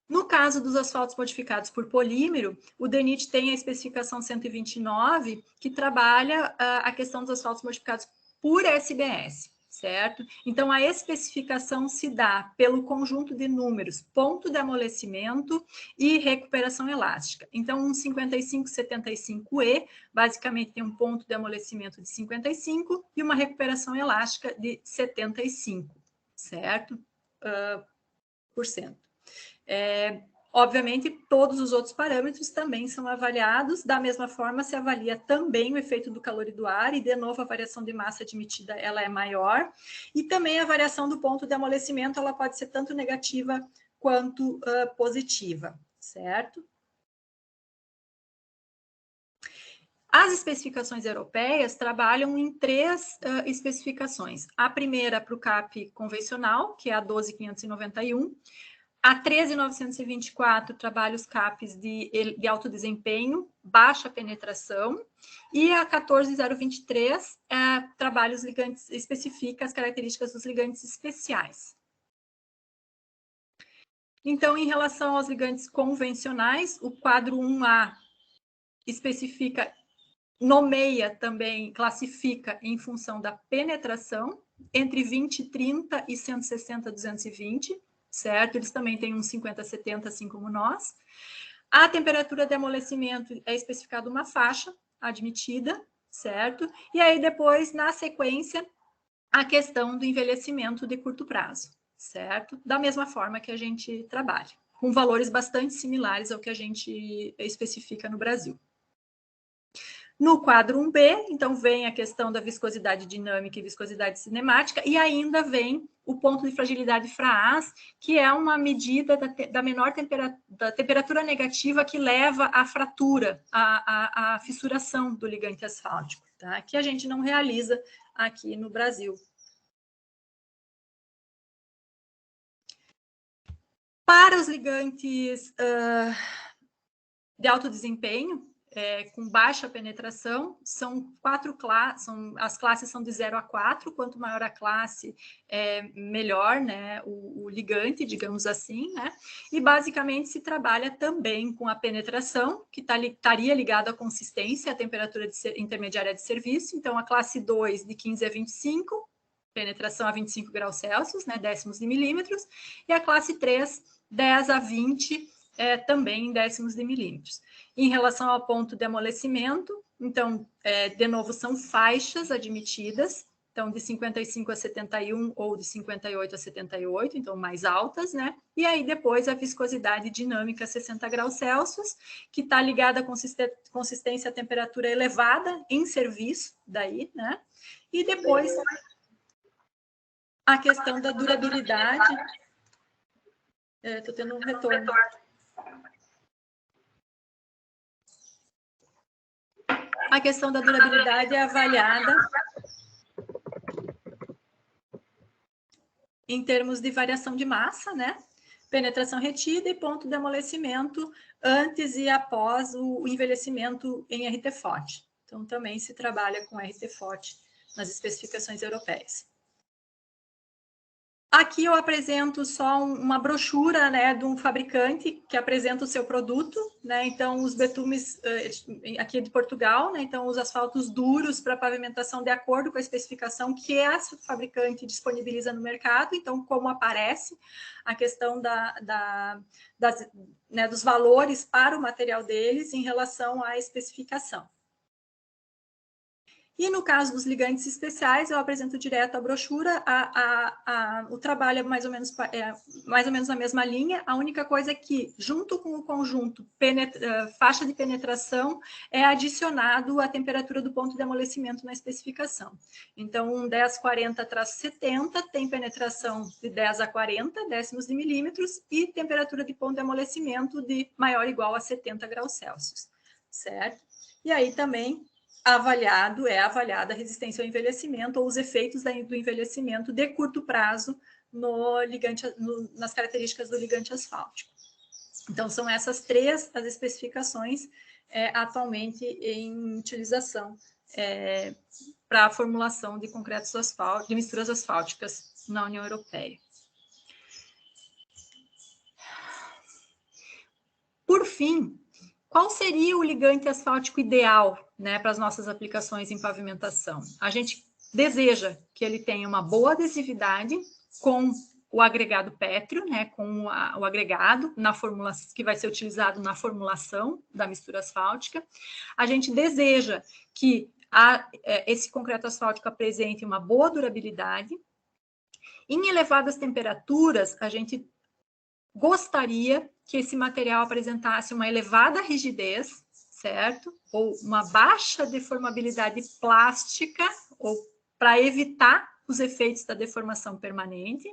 No caso dos asfaltos modificados por polímero, o DENIT tem a especificação 129, que trabalha a questão dos asfaltos modificados por SBS, certo? Então, a especificação se dá pelo conjunto de números, ponto de amolecimento e recuperação elástica. Então, um 5575E, basicamente tem um ponto de amolecimento de 55 e uma recuperação elástica de 75, certo? Por cento. Obviamente, todos os outros parâmetros também são avaliados, da mesma forma se avalia também o efeito do calor e do ar, e de novo a variação de massa admitida ela é maior, e também a variação do ponto de amolecimento ela pode ser tanto negativa quanto positiva, certo? As especificações europeias trabalham em 3 especificações. A primeira para o CAP convencional, que é a 12591, a 13.924 trabalha os CAPs de alto desempenho, baixa penetração, e a 14.023 trabalha os ligantes, especifica as características dos ligantes especiais. Então, em relação aos ligantes convencionais, o quadro 1A especifica, nomeia também, classifica em função da penetração, entre 20, 30 e 160, 220, certo? Eles também têm uns 50, 70, assim como nós. A temperatura de amolecimento é especificada uma faixa admitida, certo? E aí depois, na sequência, a questão do envelhecimento de curto prazo, certo? Da mesma forma que a gente trabalha, com valores bastante similares ao que a gente especifica no Brasil. No quadro 1B, então, vem a questão da viscosidade dinâmica e viscosidade cinemática, e ainda vem o ponto de fragilidade FRAAS, que é uma medida da menor da temperatura negativa que leva à fratura, à fissuração do ligante asfáltico, tá? Que a gente não realiza aqui no Brasil. Para os ligantes de alto desempenho, com baixa penetração, são 4 classes, as classes são de 0 a 4, quanto maior a classe, melhor, né, o ligante, digamos assim, né, e basicamente se trabalha também com a penetração, que estaria ligada à consistência, à temperatura intermediária de serviço, então a classe 2 de 15 a 25, penetração a 25 graus Celsius, né, décimos de milímetros, e a classe 3, 10 a 20, também em décimos de milímetros. Em relação ao ponto de amolecimento, então, de novo, são faixas admitidas, então, de 55 a 71 ou de 58 a 78, então, mais altas, né? E aí, depois, a viscosidade dinâmica 60 graus Celsius, que está ligada à consistência à temperatura elevada em serviço, daí, né? E depois, a questão da durabilidade. Estou tendo um retorno. A questão da durabilidade é avaliada em termos de variação de massa, né? Penetração retida e ponto de amolecimento antes e após o envelhecimento em RT-FOT. Então, também se trabalha com RT-FOT nas especificações europeias. Aqui eu apresento só uma brochura, né, de um fabricante que apresenta o seu produto, né, então os betumes aqui de Portugal, né, então os asfaltos duros para pavimentação de acordo com a especificação que esse fabricante disponibiliza no mercado, então como aparece a questão né, dos valores para o material deles em relação à especificação. E no caso dos ligantes especiais, eu apresento direto a brochura, o trabalho é mais ou menos na mesma linha, a única coisa é que, junto com o conjunto faixa de penetração, é adicionado a temperatura do ponto de amolecimento na especificação. Então, um 1040-70 tem penetração de 10 a 40 décimos de milímetros e temperatura de ponto de amolecimento de maior ou igual a 70 graus Celsius, certo? E aí também avaliada a resistência ao envelhecimento ou os efeitos do envelhecimento de curto prazo nas características do ligante asfáltico. Então, são essas três as especificações atualmente em utilização para a formulação de concretos asfálticos, de misturas asfálticas na União Europeia. Por fim, qual seria o ligante asfáltico ideal, né, para as nossas aplicações em pavimentação? A gente deseja que ele tenha uma boa adesividade com o agregado pétreo, né, com o agregado que vai ser utilizado na formulação da mistura asfáltica. A gente deseja que esse concreto asfáltico apresente uma boa durabilidade. Em elevadas temperaturas, a gente gostaria que esse material apresentasse uma elevada rigidez, certo? Ou uma baixa deformabilidade plástica, ou para evitar os efeitos da deformação permanente.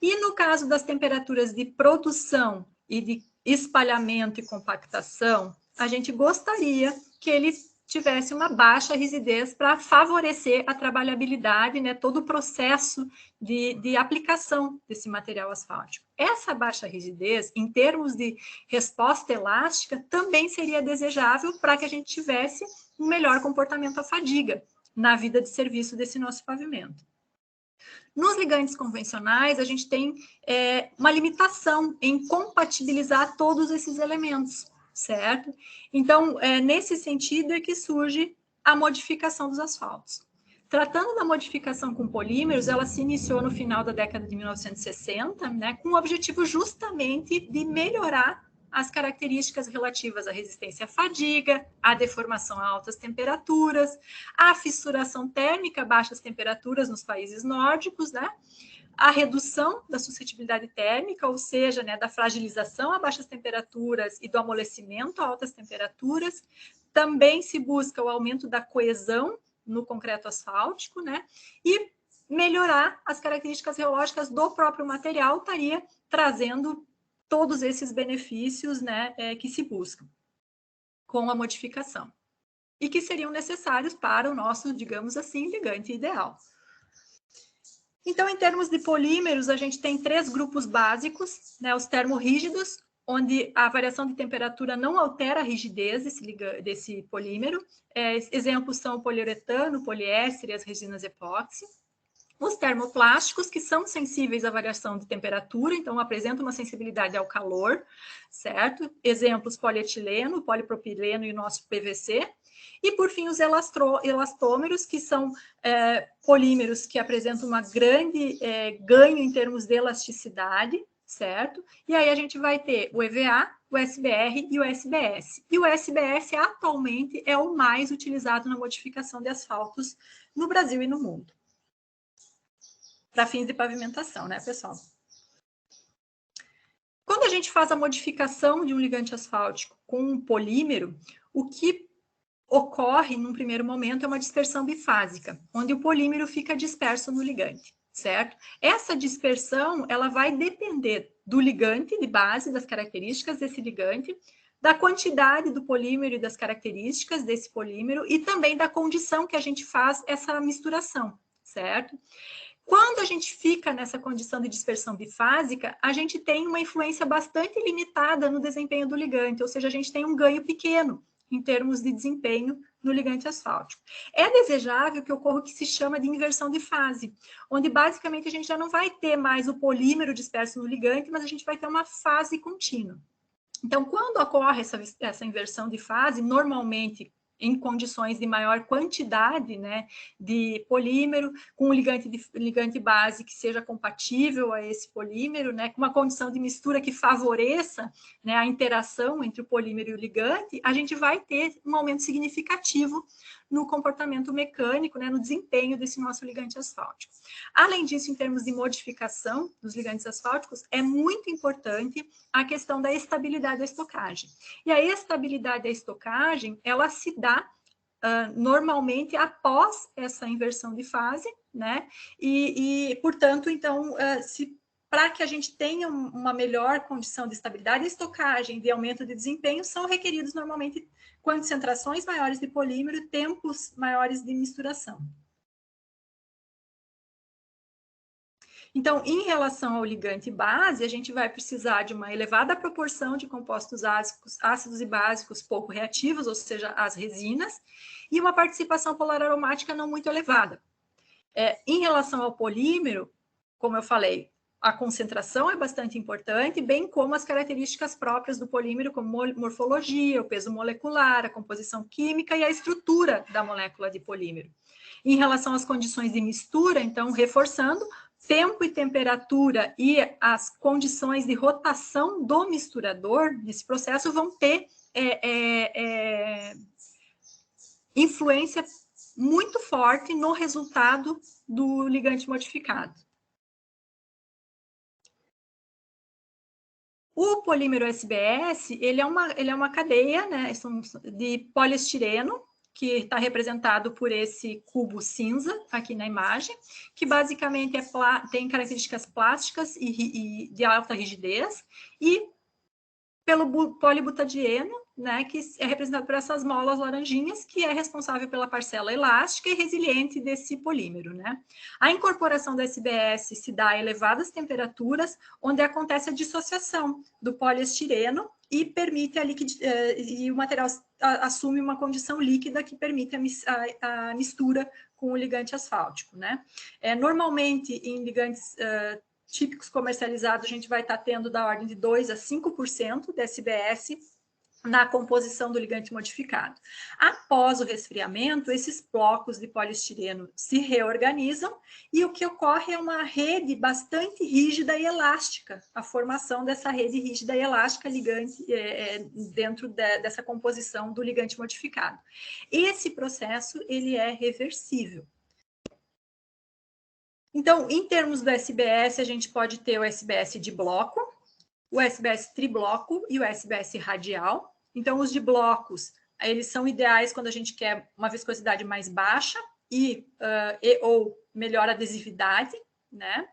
E no caso das temperaturas de produção e de espalhamento e compactação, a gente gostaria que ele tivesse uma baixa rigidez para favorecer a trabalhabilidade, né, todo o processo de aplicação desse material asfáltico. Essa baixa rigidez, em termos de resposta elástica, também seria desejável para que a gente tivesse um melhor comportamento à fadiga na vida de serviço desse nosso pavimento. Nos ligantes convencionais, a gente tem uma limitação em compatibilizar todos esses elementos, certo? Então, nesse sentido é que surge a modificação dos asfaltos. Tratando da modificação com polímeros, ela se iniciou no final da década de 1960, né, com o objetivo justamente de melhorar as características relativas à resistência à fadiga, à deformação a altas temperaturas, à fissuração térmica a baixas temperaturas nos países nórdicos, né? A redução da suscetibilidade térmica, ou seja, né, da fragilização a baixas temperaturas e do amolecimento a altas temperaturas. Também se busca o aumento da coesão no concreto asfáltico, né? E melhorar as características reológicas do próprio material estaria trazendo todos esses benefícios, né, que se buscam com a modificação e que seriam necessários para o nosso, digamos assim, ligante ideal. Então, em termos de polímeros, a gente tem três grupos básicos, né, os termorrígidos, onde a variação de temperatura não altera a rigidez desse polímero. Exemplos são o poliuretano, o poliéster e as resinas epóxi. Os termoplásticos, que são sensíveis à variação de temperatura, então apresentam uma sensibilidade ao calor, certo? Exemplos, polietileno, polipropileno e o nosso PVC. E, por fim, os elastômeros, que são polímeros que apresentam uma grande ganho em termos de elasticidade, certo? E aí a gente vai ter o EVA, o SBR e o SBS. E o SBS, atualmente, é o mais utilizado na modificação de asfaltos no Brasil e no mundo, para fins de pavimentação, né, pessoal? Quando a gente faz a modificação de um ligante asfáltico com um polímero, o que ocorre, num primeiro momento, é uma dispersão bifásica, onde o polímero fica disperso no ligante, certo? Essa dispersão, ela vai depender do ligante de base, das características desse ligante, da quantidade do polímero e das características desse polímero, e também da condição que a gente faz essa misturação, certo? Quando a gente fica nessa condição de dispersão bifásica, a gente tem uma influência bastante limitada no desempenho do ligante, ou seja, a gente tem um ganho pequeno em termos de desempenho no ligante asfáltico. É desejável que ocorra o que se chama de inversão de fase, onde basicamente a gente já não vai ter mais o polímero disperso no ligante, mas a gente vai ter uma fase contínua. Então, quando ocorre essa inversão de fase, normalmente em condições de maior quantidade, né, de polímero, com um ligante base que seja compatível a esse polímero, né, com uma condição de mistura que favoreça, né, a interação entre o polímero e o ligante, a gente vai ter um aumento significativo no comportamento mecânico, né, no desempenho desse nosso ligante asfáltico. Além disso, em termos de modificação dos ligantes asfálticos, é muito importante a questão da estabilidade da estocagem. E a estabilidade da estocagem, ela se dá normalmente após essa inversão de fase, né? Portanto, então, para que a gente tenha uma melhor condição de estabilidade, estocagem, de aumento de desempenho, são requeridos normalmente concentrações maiores de polímero, tempos maiores de misturação. Então, em relação ao ligante base, a gente vai precisar de uma elevada proporção de compostos ácidos e básicos pouco reativos, ou seja, as resinas, e uma participação polar aromática não muito elevada. Em relação ao polímero, como eu falei, a concentração é bastante importante, bem como as características próprias do polímero, como morfologia, o peso molecular, a composição química e a estrutura da molécula de polímero. Em relação às condições de mistura, então, reforçando, tempo e temperatura e as condições de rotação do misturador nesse processo vão ter influência muito forte no resultado do ligante modificado. O polímero SBS, ele é uma cadeia, né, de poliestireno, que está representado por esse cubo cinza aqui na imagem, que basicamente tem características plásticas e de alta rigidez, e pelo polibutadieno, né, que é representado por essas molas laranjinhas, que é responsável pela parcela elástica e resiliente desse polímero, né? A incorporação do SBS se dá a elevadas temperaturas, onde acontece a dissociação do poliestireno e permite e o material assume uma condição líquida que permite a mistura com o ligante asfáltico, né? Normalmente, em ligantes típicos comercializados, a gente vai estar tendo da ordem de 2 a 5% de SBS na composição do ligante modificado. Após o resfriamento, esses blocos de poliestireno se reorganizam e o que ocorre é uma rede bastante rígida e elástica, a formação dessa rede rígida e elástica ligante dentro dessa composição do ligante modificado. Esse processo, ele é reversível. Então, em termos do SBS, a gente pode ter o SBS de bloco, o SBS tribloco e o SBS radial. Então, os de blocos, eles são ideais quando a gente quer uma viscosidade mais baixa ou melhor adesividade, né?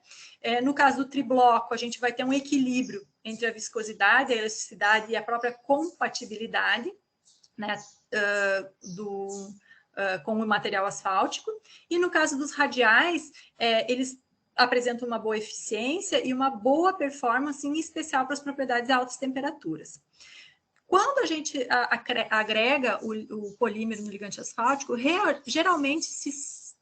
No caso do tribloco, a gente vai ter um equilíbrio entre a viscosidade, a elasticidade e a própria compatibilidade, né, com o material asfáltico. E no caso dos radiais, eles apresentam uma boa eficiência e uma boa performance, em especial para as propriedades de altas temperaturas. Quando a gente agrega o polímero no ligante asfáltico, geralmente,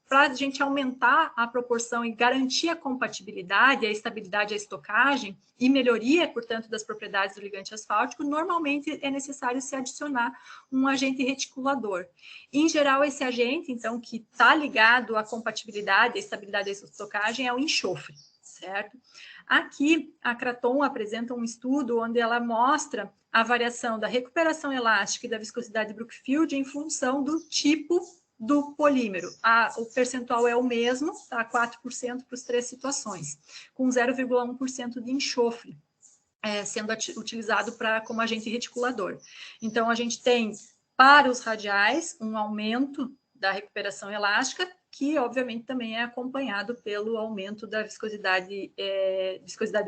para a gente aumentar a proporção e garantir a compatibilidade, a estabilidade, a estocagem e melhoria, portanto, das propriedades do ligante asfáltico, normalmente é necessário se adicionar um agente reticulador. Em geral, esse agente, então, que está ligado à compatibilidade, à estabilidade e à estocagem é o enxofre, certo? Aqui, a Kraton apresenta um estudo onde ela mostra a variação da recuperação elástica e da viscosidade Brookfield em função do tipo do polímero. O percentual é o mesmo, tá? 4% para as 3 situações, com 0,1% de enxofre sendo utilizado como agente reticulador. Então, a gente tem, para os radiais, um aumento da recuperação elástica, que, obviamente, também é acompanhado pelo aumento da viscosidade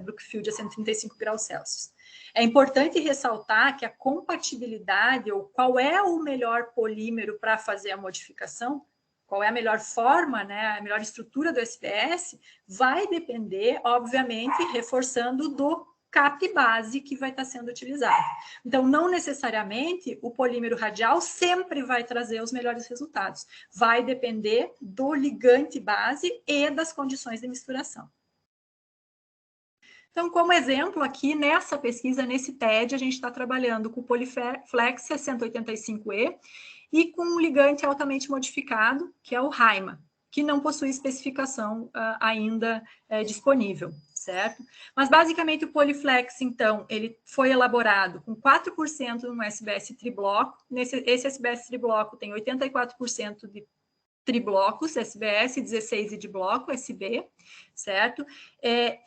Brookfield a 135 graus Celsius. É importante ressaltar que a compatibilidade, ou qual é o melhor polímero para fazer a modificação, qual é a melhor forma, né, a melhor estrutura do SBS, vai depender, obviamente, reforçando do cap base que vai estar sendo utilizado. Então, não necessariamente o polímero radial sempre vai trazer os melhores resultados. Vai depender do ligante base e das condições de misturação. Então, como exemplo aqui, nessa pesquisa, nesse TED, a gente está trabalhando com o Poliflex 185E e com um ligante altamente modificado, que é o Haima, que não possui especificação ainda disponível, certo? Mas, basicamente, o Poliflex, então, ele foi elaborado com 4% no SBS tribloco. Esse SBS tribloco tem 84% de triblocos, SBS, 16 de bloco, SB, certo?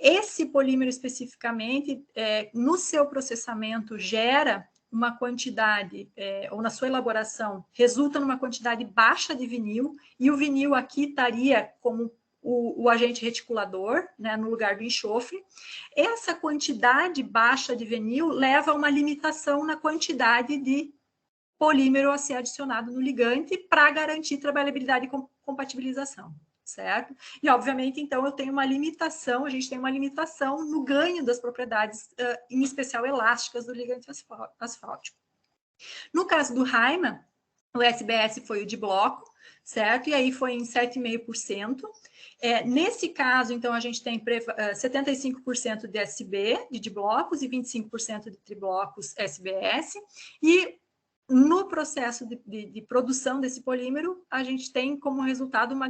Esse polímero especificamente, no seu processamento, gera uma quantidade, ou na sua elaboração, resulta numa quantidade baixa de vinil, e o vinil aqui estaria como o agente reticulador, né, no lugar do enxofre. Essa quantidade baixa de vinil leva a uma limitação na quantidade de polímero a ser adicionado no ligante para garantir trabalhabilidade e compatibilização, certo? E, obviamente, então, eu tenho uma limitação, a gente tem uma limitação no ganho das propriedades, em especial elásticas, do ligante asfáltico. No caso do Haima, o SBS foi o de bloco, certo? E aí foi em 7,5%. Nesse caso, então, a gente tem 75% de SB, de blocos, e 25% de triblocos SBS, e no processo de produção desse polímero, a gente tem como resultado uma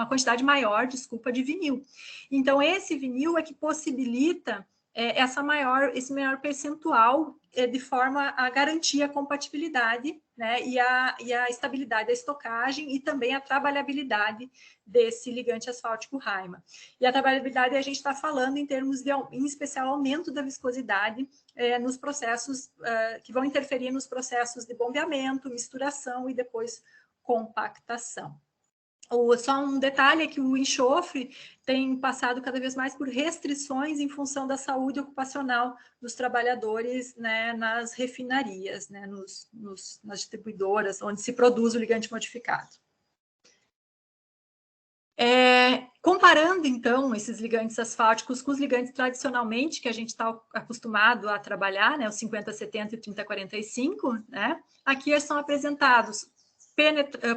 quantidade maior, de vinil. Então, esse vinil é que possibilita esse maior percentual, de forma a garantir a compatibilidade, né, e a estabilidade da estocagem e também a trabalhabilidade desse ligante asfáltico Haima. E a trabalhabilidade a gente está falando em termos de, em especial, aumento da viscosidade nos processos que vão interferir nos processos de bombeamento, misturação e depois compactação. Só um detalhe é que o enxofre tem passado cada vez mais por restrições em função da saúde ocupacional dos trabalhadores, né, nas refinarias, né, nas distribuidoras, onde se produz o ligante modificado. Comparando, então, esses ligantes asfálticos com os ligantes tradicionalmente que a gente está acostumado a trabalhar, né, os 50-70 e 30-45, né, aqui são apresentados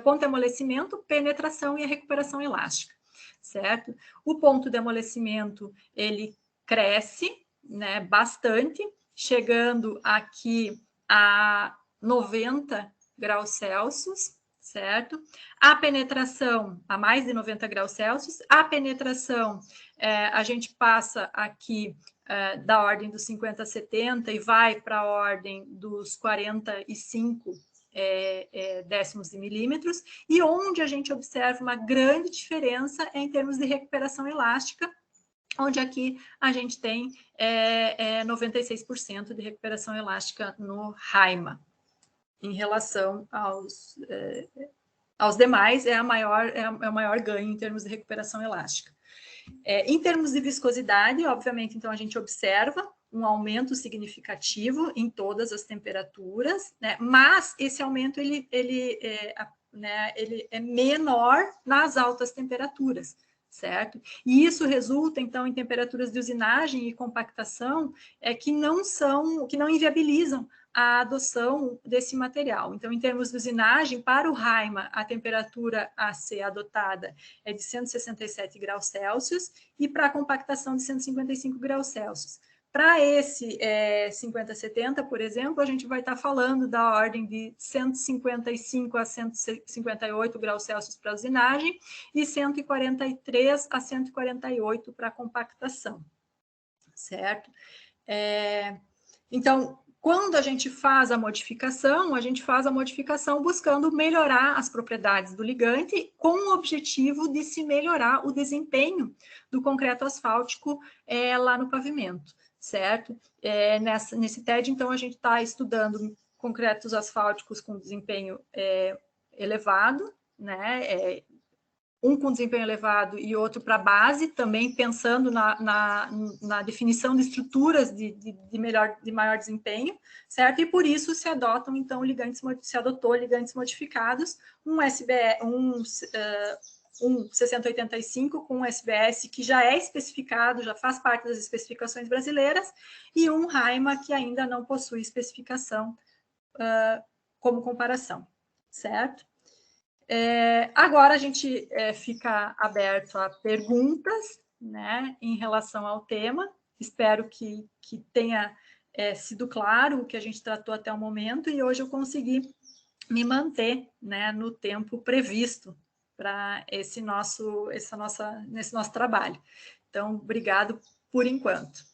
ponto de amolecimento, penetração e a recuperação elástica, certo? O ponto de amolecimento, ele cresce, né, bastante, chegando aqui a 90 graus Celsius, certo? A penetração a mais de 90 graus Celsius, a penetração a gente passa aqui da ordem dos 50 a 70 e vai para a ordem dos 45 décimos de milímetros, e onde a gente observa uma grande diferença em termos de recuperação elástica, onde aqui a gente tem 96% de recuperação elástica no Haima. Em relação aos demais, é o maior ganho em termos de recuperação elástica. Em termos de viscosidade, obviamente, então, a gente observa um aumento significativo em todas as temperaturas, né? Mas esse aumento ele é menor nas altas temperaturas, certo? E isso resulta, então, em temperaturas de usinagem e compactação que não inviabilizam a adoção desse material. Então, em termos de usinagem, para o Haima, a temperatura a ser adotada é de 167 graus Celsius e para a compactação de 155 graus Celsius. Para esse 50-70, por exemplo, a gente vai estar falando da ordem de 155 a 158 graus Celsius para a usinagem e 143 a 148 para a compactação, certo? Então, quando a gente faz a modificação buscando melhorar as propriedades do ligante com o objetivo de se melhorar o desempenho do concreto asfáltico lá no pavimento, certo? Nesse TED, então, a gente está estudando concretos asfálticos com desempenho elevado, né? Um com desempenho elevado e outro para base, também pensando na definição de estruturas de maior desempenho, certo? E por isso se adotam, então, se adotou ligantes modificados, um 6085 com um SBS que já é especificado, já faz parte das especificações brasileiras, e um Haima que ainda não possui especificação como comparação, certo? Agora a gente fica aberto a perguntas, né, em relação ao tema. Espero que tenha sido claro o que a gente tratou até o momento, e hoje eu consegui me manter, né, no tempo previsto para nesse nosso trabalho. Então, obrigado por enquanto.